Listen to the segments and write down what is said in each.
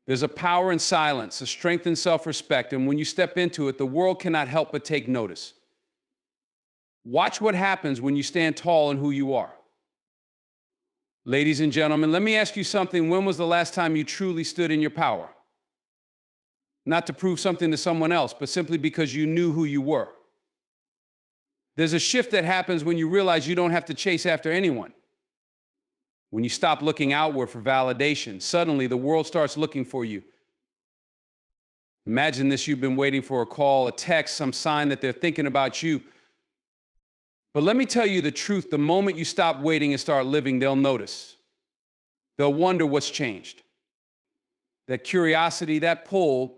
There's a power in silence, a strength in self-respect, and when you step into it, the world cannot help but take notice. Watch what happens when you stand tall in who you are. Ladies and gentlemen, let me ask you something. When was the last time you truly stood in your power? Not to prove something to someone else, but simply because you knew who you were. There's a shift that happens when you realize you don't have to chase after anyone. When you stop looking outward for validation, suddenly the world starts looking for you. Imagine this: you've been waiting for a call, a text, some sign that they're thinking about you. But let me tell you the truth, the moment you stop waiting and start living, they'll notice. They'll wonder what's changed. That curiosity, that pull,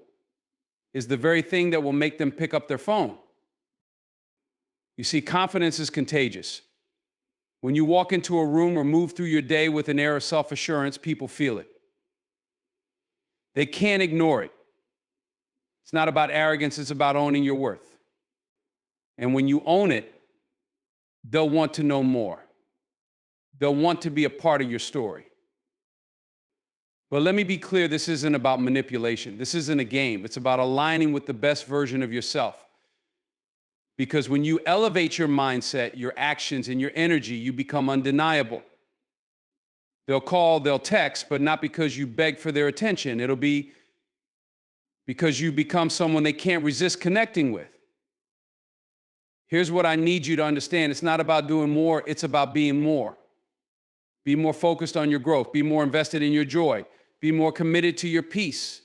is the very thing that will make them pick up their phone. You see, confidence is contagious. When you walk into a room or move through your day with an air of self-assurance, people feel it. They can't ignore it. It's not about arrogance, it's about owning your worth. And when you own it, they'll want to know more. They'll want to be a part of your story. But let me be clear, this isn't about manipulation. This isn't a game. It's about aligning with the best version of yourself. Because when you elevate your mindset, your actions, and your energy, you become undeniable. They'll call, they'll text, but not because you beg for their attention. It'll be because you become someone they can't resist connecting with. Here's what I need you to understand. It's not about doing more, it's about being more. Be more focused on your growth. Be more invested in your joy. Be more committed to your peace.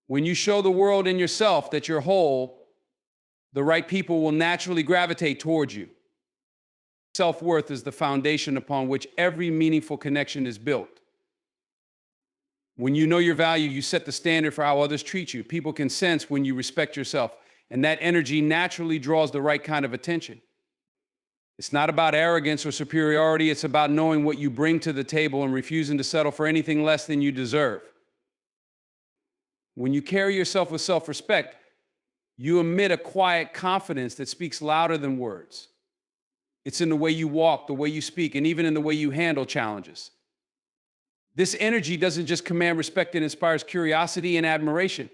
When you show the world and yourself that you're whole, the right people will naturally gravitate towards you. Self-worth is the foundation upon which every meaningful connection is built. When you know your value, you set the standard for how others treat you. People can sense when you respect yourself, and that energy naturally draws the right kind of attention. It's not about arrogance or superiority. It's about knowing what you bring to the table and refusing to settle for anything less than you deserve. When you carry yourself with self-respect, you emit a quiet confidence that speaks louder than words. It's in the way you walk, the way you speak, and even in the way you handle challenges. This energy doesn't just command respect, it inspires curiosity and admiration.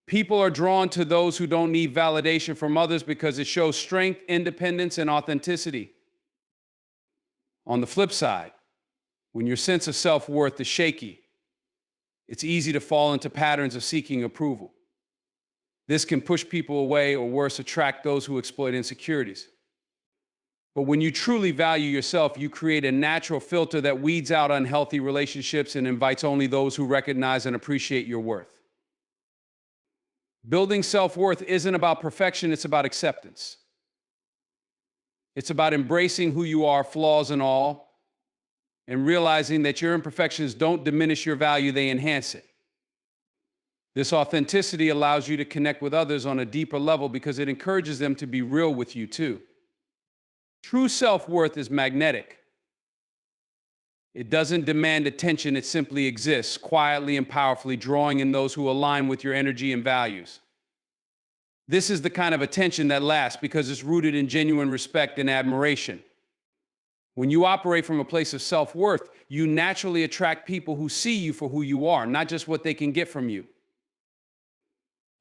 People are drawn to those who don't need validation from others because it shows strength, independence, and authenticity. On the flip side, when your sense of self-worth is shaky, it's easy to fall into patterns of seeking approval. This can push people away, or worse, attract those who exploit insecurities. But when you truly value yourself, you create a natural filter that weeds out unhealthy relationships and invites only those who recognize and appreciate your worth. Building self-worth isn't about perfection, it's about acceptance. It's about embracing who you are, flaws and all, and realizing that your imperfections don't diminish your value, they enhance it. This authenticity allows you to connect with others on a deeper level because it encourages them to be real with you too. True self-worth is magnetic. It doesn't demand attention, it simply exists, quietly and powerfully, drawing in those who align with your energy and values. This is the kind of attention that lasts because it's rooted in genuine respect and admiration. When you operate from a place of self-worth, you naturally attract people who see you for who you are, not just what they can get from you.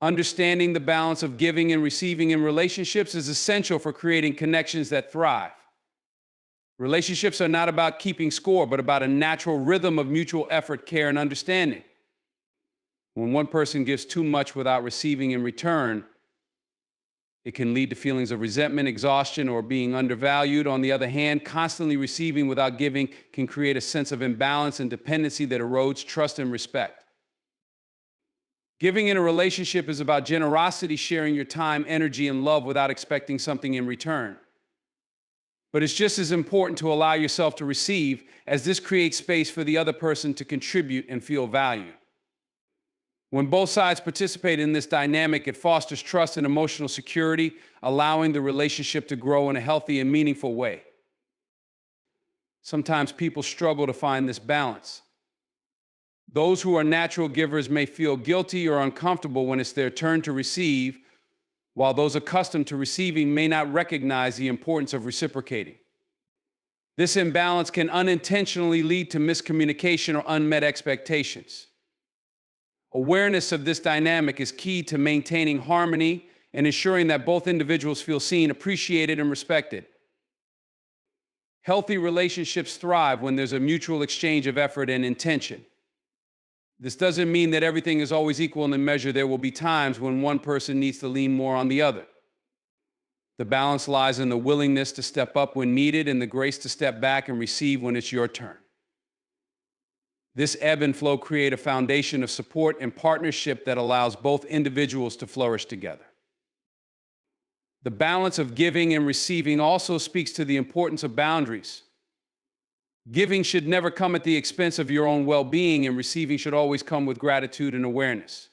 Understanding the balance of giving and receiving in relationships is essential for creating connections that thrive. Relationships are not about keeping score, but about a natural rhythm of mutual effort, care, and understanding. When one person gives too much without receiving in return, it can lead to feelings of resentment, exhaustion, or being undervalued. On the other hand, constantly receiving without giving can create a sense of imbalance and dependency that erodes trust and respect. Giving in a relationship is about generosity, sharing your time, energy, and love without expecting something in return. But it's just as important to allow yourself to receive, as this creates space for the other person to contribute and feel valued. When both sides participate in this dynamic, it fosters trust and emotional security, allowing the relationship to grow in a healthy and meaningful way. Sometimes people struggle to find this balance. Those who are natural givers may feel guilty or uncomfortable when it's their turn to receive, while those accustomed to receiving may not recognize the importance of reciprocating. This imbalance can unintentionally lead to miscommunication or unmet expectations. Awareness of this dynamic is key to maintaining harmony and ensuring that both individuals feel seen, appreciated, and respected. Healthy relationships thrive when there's a mutual exchange of effort and intention. This doesn't mean that everything is always equal in the measure. There will be times when one person needs to lean more on the other. The balance lies in the willingness to step up when needed and the grace to step back and receive when it's your turn. This ebb and flow create a foundation of support and partnership that allows both individuals to flourish together. The balance of giving and receiving also speaks to the importance of boundaries. Giving should never come at the expense of your own well-being, and receiving should always come with gratitude and awareness.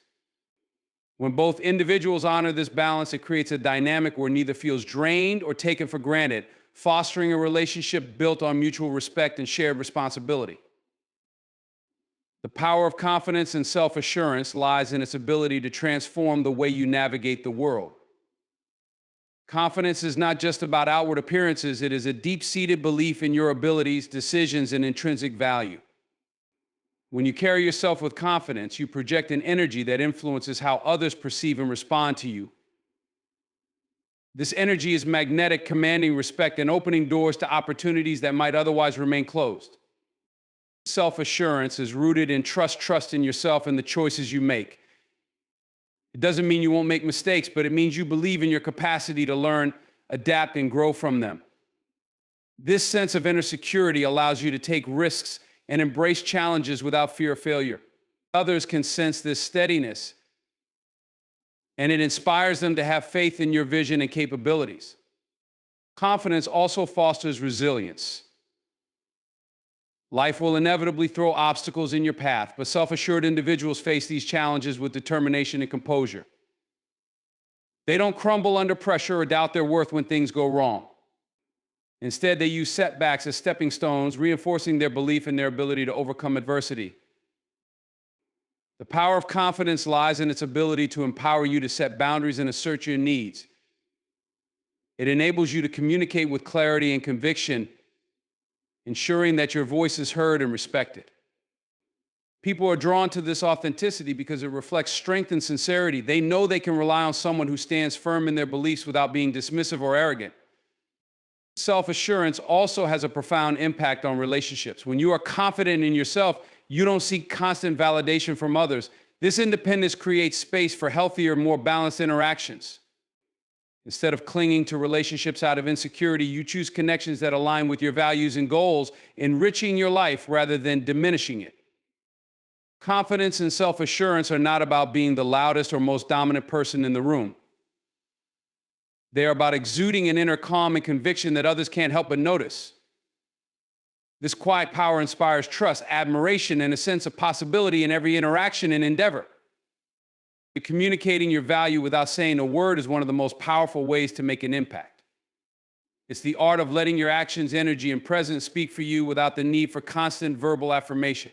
When both individuals honor this balance, it creates a dynamic where neither feels drained or taken for granted, fostering a relationship built on mutual respect and shared responsibility. The power of confidence and self-assurance lies in its ability to transform the way you navigate the world. Confidence is not just about outward appearances, it is a deep-seated belief in your abilities, decisions, and intrinsic value. When you carry yourself with confidence, you project an energy that influences how others perceive and respond to you. This energy is magnetic, commanding respect and opening doors to opportunities that might otherwise remain closed. Self-assurance is rooted in trust in yourself and the choices you make. It doesn't mean you won't make mistakes, but it means you believe in your capacity to learn, adapt, and grow from them. This sense of inner security allows you to take risks and embrace challenges without fear of failure. Others can sense this steadiness, and it inspires them to have faith in your vision and capabilities. Confidence also fosters resilience. Life will inevitably throw obstacles in your path, but self-assured individuals face these challenges with determination and composure. They don't crumble under pressure or doubt their worth when things go wrong. Instead, they use setbacks as stepping stones, reinforcing their belief in their ability to overcome adversity. The power of confidence lies in its ability to empower you to set boundaries and assert your needs. It enables you to communicate with clarity and conviction, ensuring that your voice is heard and respected. People are drawn to this authenticity because it reflects strength and sincerity. They know they can rely on someone who stands firm in their beliefs without being dismissive or arrogant. Self-assurance also has a profound impact on relationships. When you are confident in yourself, you don't seek constant validation from others. This independence creates space for healthier, more balanced interactions. Instead of clinging to relationships out of insecurity, you choose connections that align with your values and goals, enriching your life rather than diminishing it. Confidence and self-assurance are not about being the loudest or most dominant person in the room. They are about exuding an inner calm and conviction that others can't help but notice. This quiet power inspires trust, admiration, and a sense of possibility in every interaction and endeavor. Communicating your value without saying a word is one of the most powerful ways to make an impact. It's the art of letting your actions, energy, and presence speak for you without the need for constant verbal affirmation.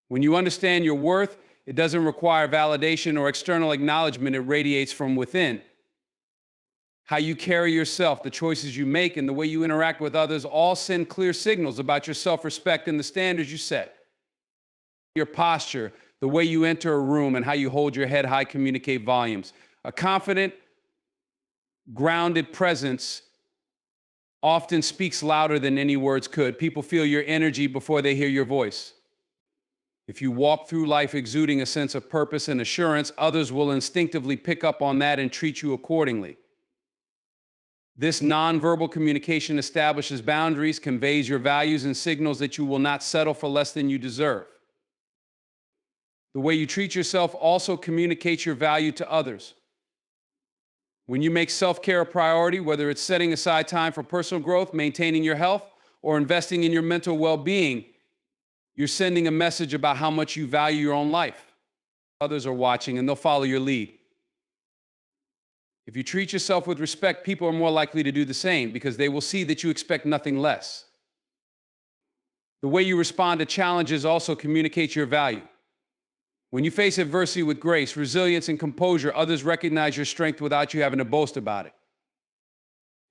When you understand your worth, it doesn't require validation or external acknowledgement. It radiates from within. How you carry yourself, the choices you make, and the way you interact with others all send clear signals about your self-respect and the standards you set. Your posture, the way you enter a room, and how you hold your head high communicate volumes. A confident, grounded presence often speaks louder than any words could. People feel your energy before they hear your voice. If you walk through life exuding a sense of purpose and assurance, others will instinctively pick up on that and treat you accordingly. This nonverbal communication establishes boundaries, conveys your values, and signals that you will not settle for less than you deserve. The way you treat yourself also communicates your value to others. When you make self-care a priority, whether it's setting aside time for personal growth, maintaining your health, or investing in your mental well-being, you're sending a message about how much you value your own life. Others are watching and they'll follow your lead. If you treat yourself with respect, people are more likely to do the same because they will see that you expect nothing less. The way you respond to challenges also communicates your value. When you face adversity with grace, resilience, and composure, others recognize your strength without you having to boast about it.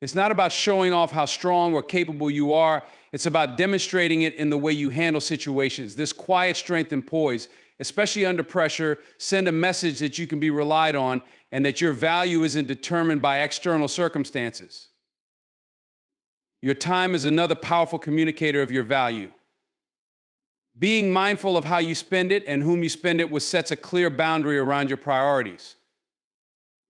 It's not about showing off how strong or capable you are. It's about demonstrating it in the way you handle situations. This quiet strength and poise, especially under pressure, send a message that you can be relied on and that your value isn't determined by external circumstances. Your time is another powerful communicator of your value. Being mindful of how you spend it and whom you spend it with sets a clear boundary around your priorities.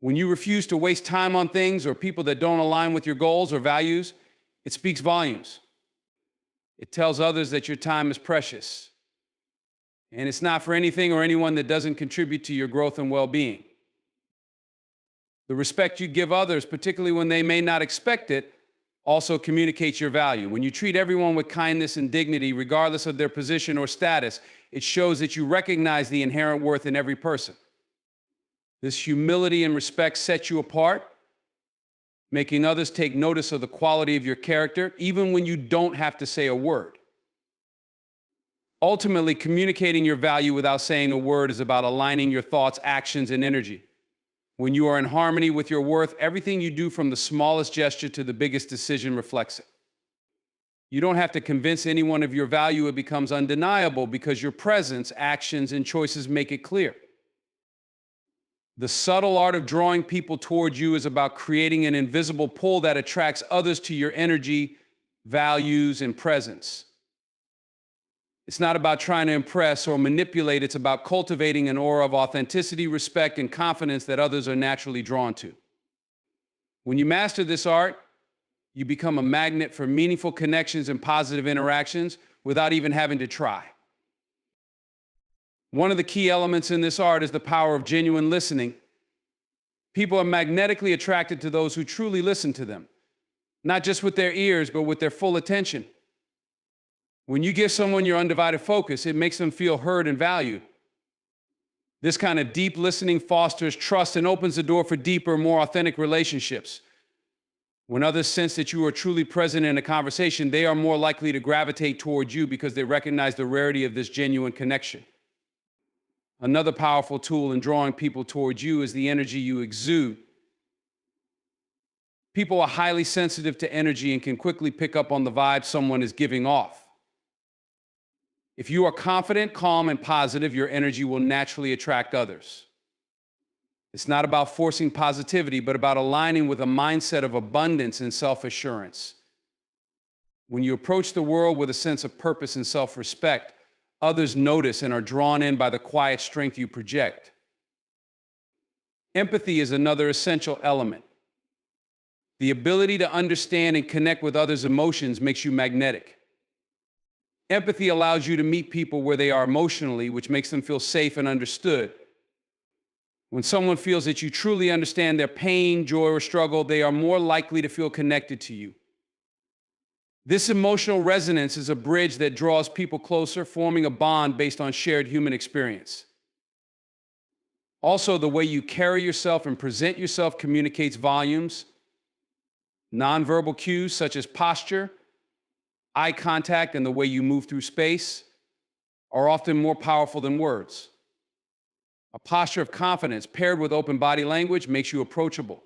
When you refuse to waste time on things or people that don't align with your goals or values, it speaks volumes. It tells others that your time is precious. And it's not for anything or anyone that doesn't contribute to your growth and well-being. The respect you give others, particularly when they may not expect it, also communicates your value. When you treat everyone with kindness and dignity, regardless of their position or status, it shows that you recognize the inherent worth in every person. This humility and respect sets you apart, making others take notice of the quality of your character, even when you don't have to say a word. Ultimately, communicating your value without saying a word is about aligning your thoughts, actions, and energy. When you are in harmony with your worth, everything you do from the smallest gesture to the biggest decision reflects it. You don't have to convince anyone of your value. It becomes undeniable because your presence, actions, and choices make it clear. The subtle art of drawing people towards you is about creating an invisible pull that attracts others to your energy, values, and presence. It's not about trying to impress or manipulate. It's about cultivating an aura of authenticity, respect, and confidence that others are naturally drawn to. When you master this art, you become a magnet for meaningful connections and positive interactions without even having to try. One of the key elements in this art is the power of genuine listening. People are magnetically attracted to those who truly listen to them, not just with their ears, but with their full attention. When you give someone your undivided focus, it makes them feel heard and valued. This kind of deep listening fosters trust and opens the door for deeper, more authentic relationships. When others sense that you are truly present in a conversation, they are more likely to gravitate towards you because they recognize the rarity of this genuine connection. Another powerful tool in drawing people towards you is the energy you exude. People are highly sensitive to energy and can quickly pick up on the vibe someone is giving off. If you are confident, calm, and positive, your energy will naturally attract others. It's not about forcing positivity, but about aligning with a mindset of abundance and self-assurance. When you approach the world with a sense of purpose and self-respect, others notice and are drawn in by the quiet strength you project. Empathy is another essential element. The ability to understand and connect with others' emotions makes you magnetic. Empathy allows you to meet people where they are emotionally, which makes them feel safe and understood. When someone feels that you truly understand their pain, joy, or struggle, they are more likely to feel connected to you. This emotional resonance is a bridge that draws people closer, forming a bond based on shared human experience. Also, the way you carry yourself and present yourself communicates volumes. Nonverbal cues such as posture, eye contact, and the way you move through space are often more powerful than words. A posture of confidence paired with open body language makes you approachable.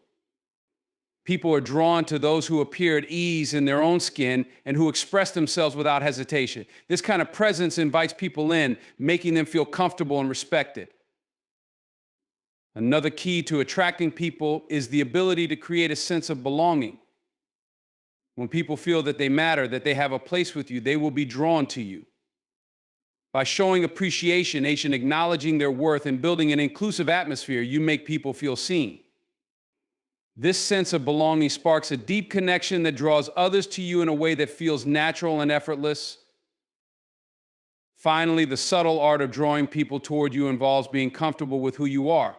People are drawn to those who appear at ease in their own skin and who express themselves without hesitation. This kind of presence invites people in, making them feel comfortable and respected. Another key to attracting people is the ability to create a sense of belonging. When people feel that they matter, that they have a place with you, they will be drawn to you. By showing appreciation, acknowledging their worth, and building an inclusive atmosphere, you make people feel seen. This sense of belonging sparks a deep connection that draws others to you in a way that feels natural and effortless. Finally, the subtle art of drawing people toward you involves being comfortable with who you are.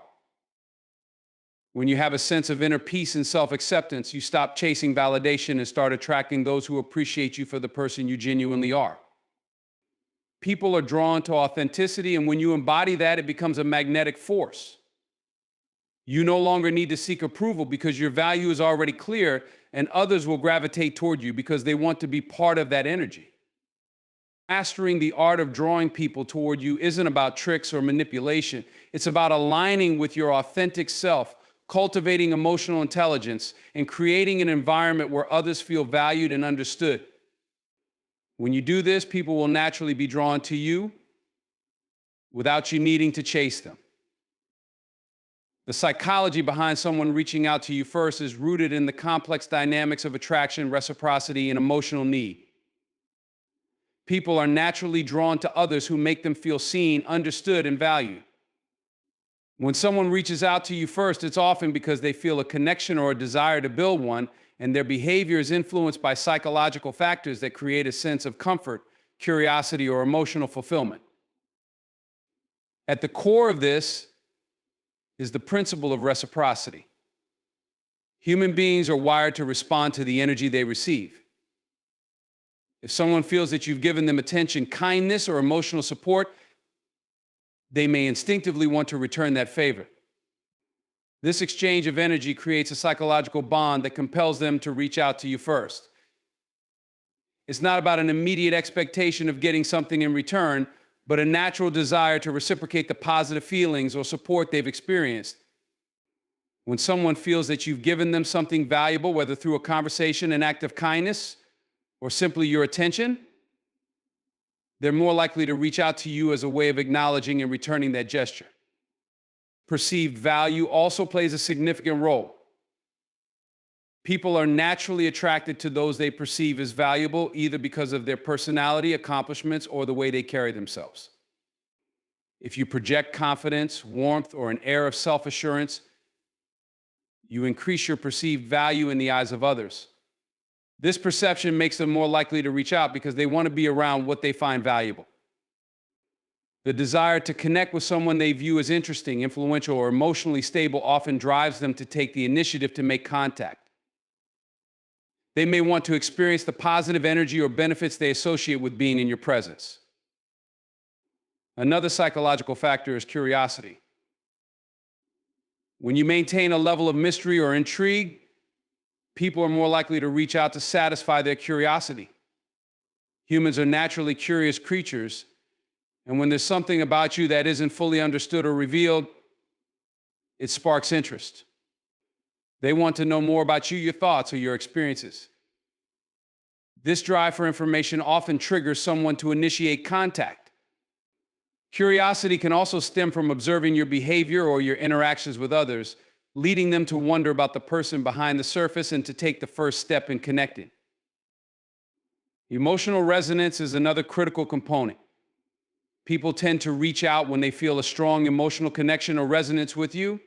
When you have a sense of inner peace and self-acceptance, you stop chasing validation and start attracting those who appreciate you for the person you genuinely are. People are drawn to authenticity, and when you embody that, it becomes a magnetic force. You no longer need to seek approval because your value is already clear, and others will gravitate toward you because they want to be part of that energy. Mastering the art of drawing people toward you isn't about tricks or manipulation. It's about aligning with your authentic self, cultivating emotional intelligence, and creating an environment where others feel valued and understood. When you do this, people will naturally be drawn to you without you needing to chase them. The psychology behind someone reaching out to you first is rooted in the complex dynamics of attraction, reciprocity, and emotional need. People are naturally drawn to others who make them feel seen, understood, and valued. When someone reaches out to you first, it's often because they feel a connection or a desire to build one, and their behavior is influenced by psychological factors that create a sense of comfort, curiosity, or emotional fulfillment. At the core of this is the principle of reciprocity. Human beings are wired to respond to the energy they receive. If someone feels that you've given them attention, kindness, or emotional support, they may instinctively want to return that favor. This exchange of energy creates a psychological bond that compels them to reach out to you first. It's not about an immediate expectation of getting something in return, but a natural desire to reciprocate the positive feelings or support they've experienced. When someone feels that you've given them something valuable, whether through a conversation, an act of kindness, or simply your attention, they're more likely to reach out to you as a way of acknowledging and returning that gesture. Perceived value also plays a significant role. People are naturally attracted to those they perceive as valuable, either because of their personality, accomplishments, or the way they carry themselves. If you project confidence, warmth, or an air of self-assurance, you increase your perceived value in the eyes of others. This perception makes them more likely to reach out because they want to be around what they find valuable. The desire to connect with someone they view as interesting, influential, or emotionally stable often drives them to take the initiative to make contact. They may want to experience the positive energy or benefits they associate with being in your presence. Another psychological factor is curiosity. When you maintain a level of mystery or intrigue, people are more likely to reach out to satisfy their curiosity. Humans are naturally curious creatures, and when there's something about you that isn't fully understood or revealed, it sparks interest. They want to know more about you, your thoughts, or your experiences. This drive for information often triggers someone to initiate contact. Curiosity can also stem from observing your behavior or your interactions with others, leading them to wonder about the person behind the surface and to take the first step in connecting. Emotional resonance is another critical component. People tend to reach out when they feel a strong emotional connection or resonance with you,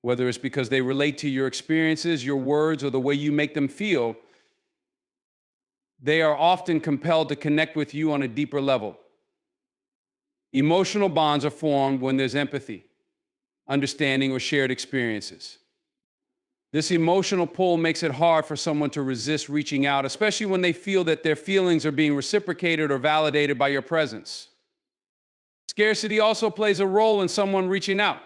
whether it's because they relate to your experiences, your words, or the way you make them feel. They are often compelled to connect with you on a deeper level. Emotional bonds are formed when there's empathy, understanding, or shared experiences. This emotional pull makes it hard for someone to resist reaching out, especially when they feel that their feelings are being reciprocated or validated by your presence. Scarcity also plays a role in someone reaching out.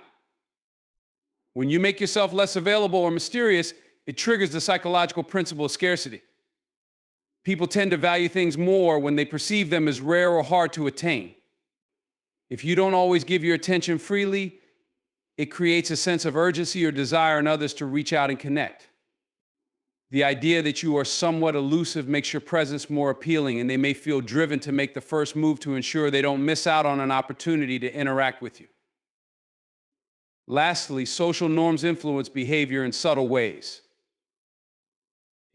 When you make yourself less available or mysterious, it triggers the psychological principle of scarcity. People tend to value things more when they perceive them as rare or hard to attain. If you don't always give your attention freely, it creates a sense of urgency or desire in others to reach out and connect. The idea that you are somewhat elusive makes your presence more appealing, and they may feel driven to make the first move to ensure they don't miss out on an opportunity to interact with you. Lastly, social norms influence behavior in subtle ways.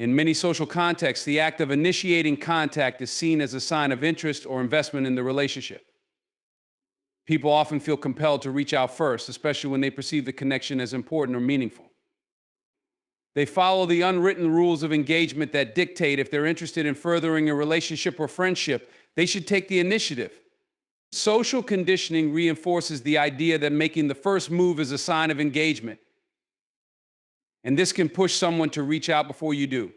In many social contexts, the act of initiating contact is seen as a sign of interest or investment in the relationship. People often feel compelled to reach out first, especially when they perceive the connection as important or meaningful. They follow the unwritten rules of engagement that dictate if they're interested in furthering a relationship or friendship, they should take the initiative. Social conditioning reinforces the idea that making the first move is a sign of engagement, and this can push someone to reach out before you do.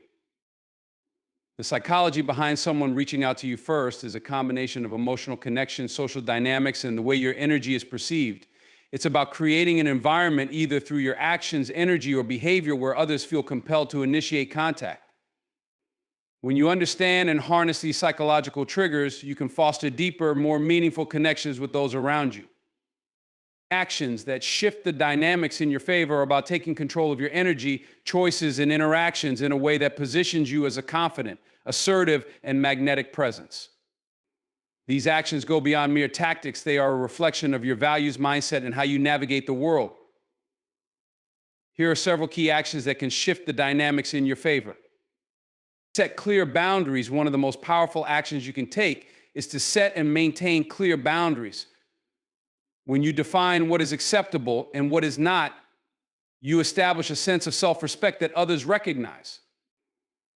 The psychology behind someone reaching out to you first is a combination of emotional connection, social dynamics, and the way your energy is perceived. It's about creating an environment either through your actions, energy, or behavior where others feel compelled to initiate contact. When you understand and harness these psychological triggers, you can foster deeper, more meaningful connections with those around you. Actions that shift the dynamics in your favor are about taking control of your energy, choices, and interactions in a way that positions you as a confident, assertive, and magnetic presence. These actions go beyond mere tactics. They are a reflection of your values, mindset, and how you navigate the world. Here are several key actions that can shift the dynamics in your favor. Set clear boundaries. One of the most powerful actions you can take is to set and maintain clear boundaries. When you define what is acceptable and what is not, you establish a sense of self-respect that others recognize.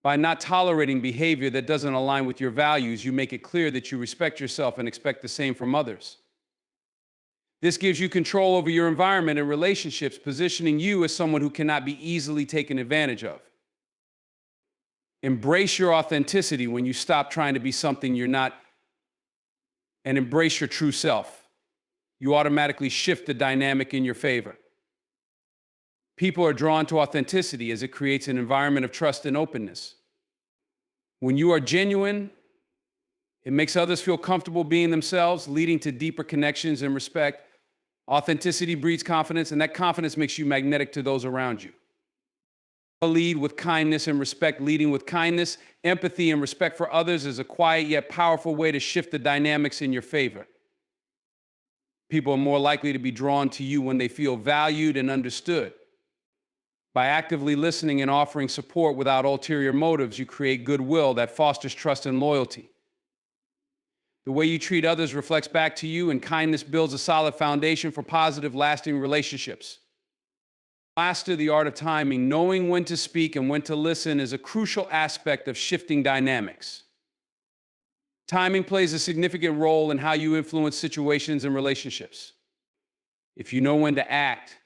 By not tolerating behavior that doesn't align with your values, you make it clear that you respect yourself and expect the same from others. This gives you control over your environment and relationships, positioning you as someone who cannot be easily taken advantage of. Embrace your authenticity. When you stop trying to be something you're not and embrace your true self, you automatically shift the dynamic in your favor. People are drawn to authenticity as it creates an environment of trust and openness. When you are genuine, it makes others feel comfortable being themselves, leading to deeper connections and respect. Authenticity breeds confidence, and that confidence makes you magnetic to those around you. Lead with kindness and respect. Leading with kindness, empathy, and respect for others is a quiet yet powerful way to shift the dynamics in your favor. People are more likely to be drawn to you when they feel valued and understood. By actively listening and offering support without ulterior motives, you create goodwill that fosters trust and loyalty. The way you treat others reflects back to you, and kindness builds a solid foundation for positive, lasting relationships. Master the art of timing. Knowing when to speak and when to listen is a crucial aspect of shifting dynamics. Timing plays a significant role in how you influence situations and relationships. If you know when to act,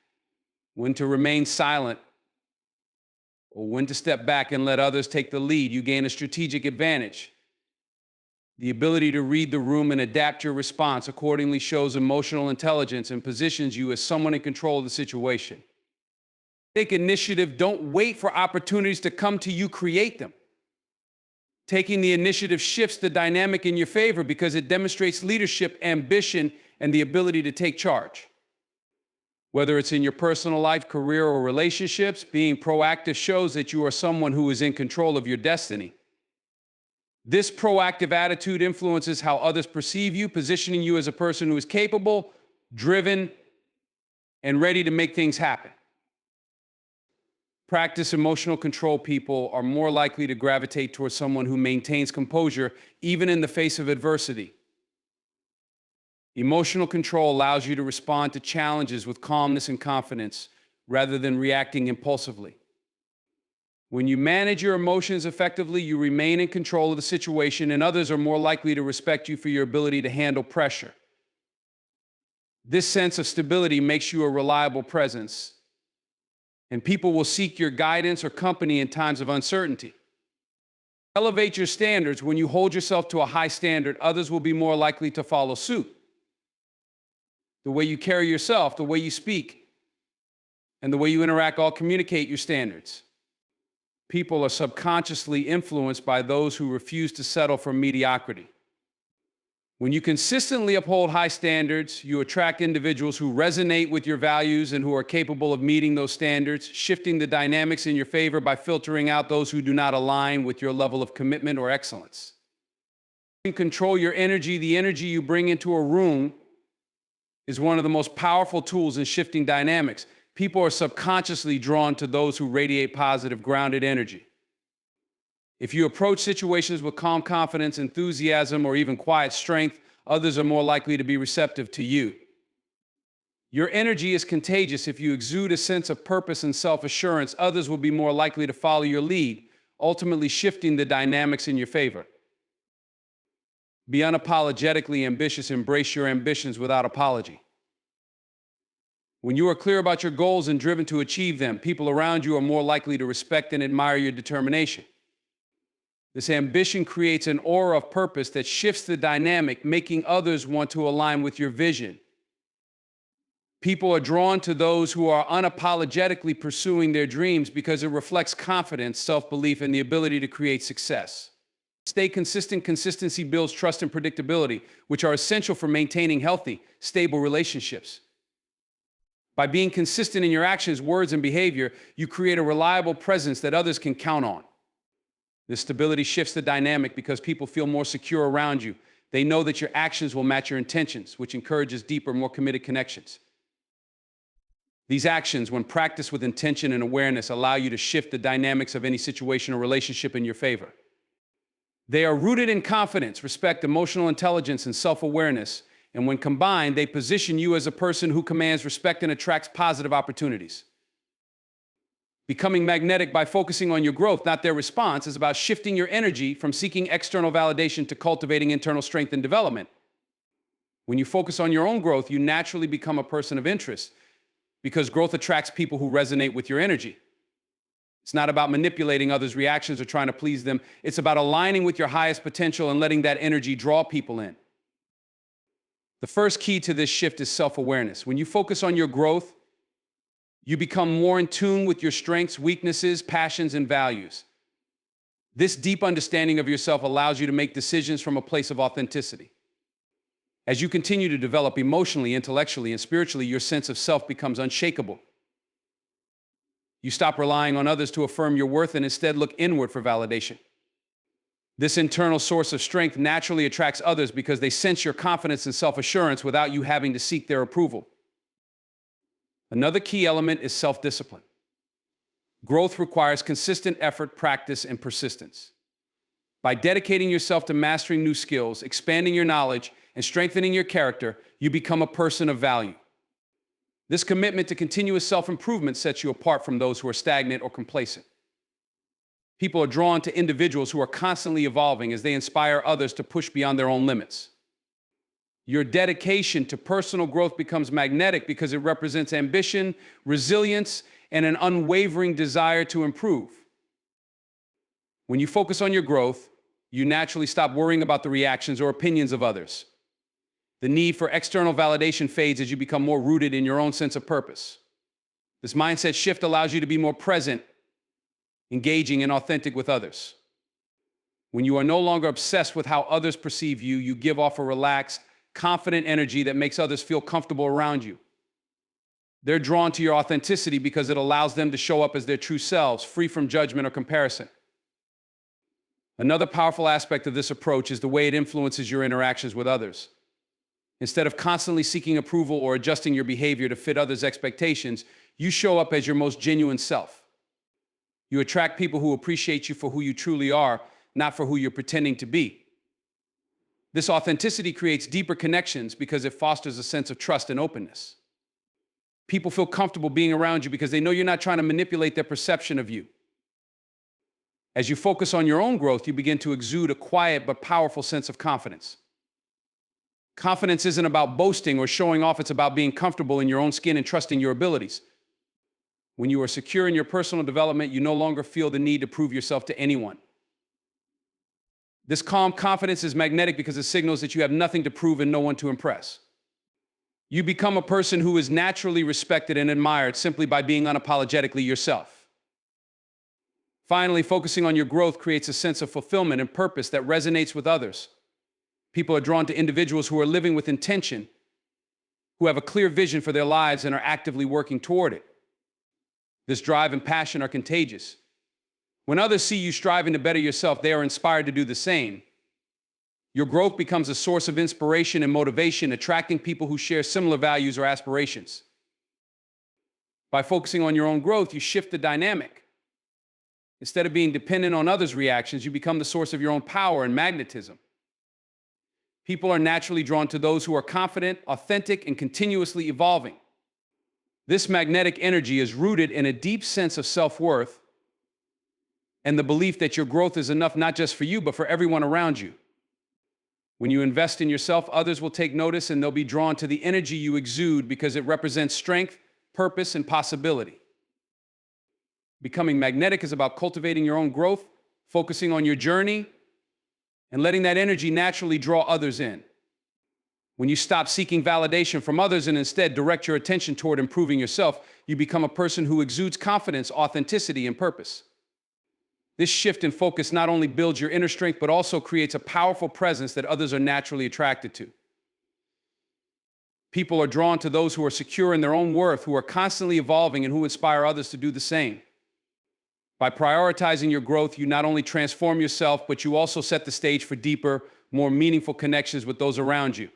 when to remain silent, or when to step back and let others take the lead, you gain a strategic advantage. The ability to read the room and adapt your response accordingly shows emotional intelligence and positions you as someone in control of the situation. Take initiative. Don't wait for opportunities to come to you, create them. Taking the initiative shifts the dynamic in your favor because it demonstrates leadership, ambition, and the ability to take charge. Whether it's in your personal life, career, or relationships, being proactive shows that you are someone who is in control of your destiny. This proactive attitude influences how others perceive you, positioning you as a person who is capable, driven, and ready to make things happen. Practice emotional control. People are more likely to gravitate towards someone who maintains composure even in the face of adversity. Emotional control allows you to respond to challenges with calmness and confidence rather than reacting impulsively. When you manage your emotions effectively, you remain in control of the situation, and others are more likely to respect you for your ability to handle pressure. This sense of stability makes you a reliable presence, and people will seek your guidance or company in times of uncertainty. Elevate your standards. When you hold yourself to a high standard, others will be more likely to follow suit. The way you carry yourself, the way you speak, and the way you interact all communicate your standards. People are subconsciously influenced by those who refuse to settle for mediocrity. When you consistently uphold high standards, you attract individuals who resonate with your values and who are capable of meeting those standards, shifting the dynamics in your favor by filtering out those who do not align with your level of commitment or excellence. You can control your energy. The energy you bring into a room is one of the most powerful tools in shifting dynamics. People are subconsciously drawn to those who radiate positive, grounded energy. If you approach situations with calm confidence, enthusiasm, or even quiet strength, others are more likely to be receptive to you. Your energy is contagious. If you exude a sense of purpose and self-assurance, others will be more likely to follow your lead, ultimately shifting the dynamics in your favor. Be unapologetically ambitious. Embrace your ambitions without apology. When you are clear about your goals and driven to achieve them, people around you are more likely to respect and admire your determination. This ambition creates an aura of purpose that shifts the dynamic, making others want to align with your vision. People are drawn to those who are unapologetically pursuing their dreams because it reflects confidence, self-belief, and the ability to create success. Stay consistent. Consistency builds trust and predictability, which are essential for maintaining healthy, stable relationships. By being consistent in your actions, words, and behavior, you create a reliable presence that others can count on. This stability shifts the dynamic because people feel more secure around you. They know that your actions will match your intentions, which encourages deeper, more committed connections. These actions, when practiced with intention and awareness, allow you to shift the dynamics of any situation or relationship in your favor. They are rooted in confidence, respect, emotional intelligence, and self-awareness, and when combined, they position you as a person who commands respect and attracts positive opportunities. Becoming magnetic by focusing on your growth, not their response, is about shifting your energy from seeking external validation to cultivating internal strength and development. When you focus on your own growth, you naturally become a person of interest because growth attracts people who resonate with your energy. It's not about manipulating others' reactions or trying to please them. It's about aligning with your highest potential and letting that energy draw people in. The first key to this shift is self-awareness. When you focus on your growth, you become more in tune with your strengths, weaknesses, passions, and values. This deep understanding of yourself allows you to make decisions from a place of authenticity. As you continue to develop emotionally, intellectually, and spiritually, your sense of self becomes unshakable. You stop relying on others to affirm your worth and instead look inward for validation. This internal source of strength naturally attracts others because they sense your confidence and self-assurance without you having to seek their approval. Another key element is self-discipline. Growth requires consistent effort, practice, and persistence. By dedicating yourself to mastering new skills, expanding your knowledge, and strengthening your character, you become a person of value. This commitment to continuous self-improvement sets you apart from those who are stagnant or complacent. People are drawn to individuals who are constantly evolving as they inspire others to push beyond their own limits. Your dedication to personal growth becomes magnetic because it represents ambition, resilience, and an unwavering desire to improve. When you focus on your growth, you naturally stop worrying about the reactions or opinions of others. The need for external validation fades as you become more rooted in your own sense of purpose. This mindset shift allows you to be more present, engaging, and authentic with others. When you are no longer obsessed with how others perceive you, you give off a relaxed, confident energy that makes others feel comfortable around you. They're drawn to your authenticity because it allows them to show up as their true selves, free from judgment or comparison. Another powerful aspect of this approach is the way it influences your interactions with others. Instead of constantly seeking approval or adjusting your behavior to fit others' expectations, you show up as your most genuine self. You attract people who appreciate you for who you truly are, not for who you're pretending to be. This authenticity creates deeper connections because it fosters a sense of trust and openness. People feel comfortable being around you because they know you're not trying to manipulate their perception of you. As you focus on your own growth, you begin to exude a quiet but powerful sense of confidence. Confidence isn't about boasting or showing off, it's about being comfortable in your own skin and trusting your abilities. When you are secure in your personal development, you no longer feel the need to prove yourself to anyone. This calm confidence is magnetic because it signals that you have nothing to prove and no one to impress. You become a person who is naturally respected and admired simply by being unapologetically yourself. Finally, focusing on your growth creates a sense of fulfillment and purpose that resonates with others. People are drawn to individuals who are living with intention, who have a clear vision for their lives and are actively working toward it. This drive and passion are contagious. When others see you striving to better yourself, they are inspired to do the same. Your growth becomes a source of inspiration and motivation, attracting people who share similar values or aspirations. By focusing on your own growth, you shift the dynamic. Instead of being dependent on others' reactions, you become the source of your own power and magnetism. People are naturally drawn to those who are confident, authentic, and continuously evolving. This magnetic energy is rooted in a deep sense of self-worth and the belief that your growth is enough not just for you, but for everyone around you. When you invest in yourself, others will take notice and they'll be drawn to the energy you exude because it represents strength, purpose, and possibility. Becoming magnetic is about cultivating your own growth, focusing on your journey, and letting that energy naturally draw others in. When you stop seeking validation from others and instead direct your attention toward improving yourself, you become a person who exudes confidence, authenticity, and purpose. This shift in focus not only builds your inner strength, but also creates a powerful presence that others are naturally attracted to. People are drawn to those who are secure in their own worth, who are constantly evolving, and who inspire others to do the same. By prioritizing your growth, you not only transform yourself, but you also set the stage for deeper, more meaningful connections with those around you.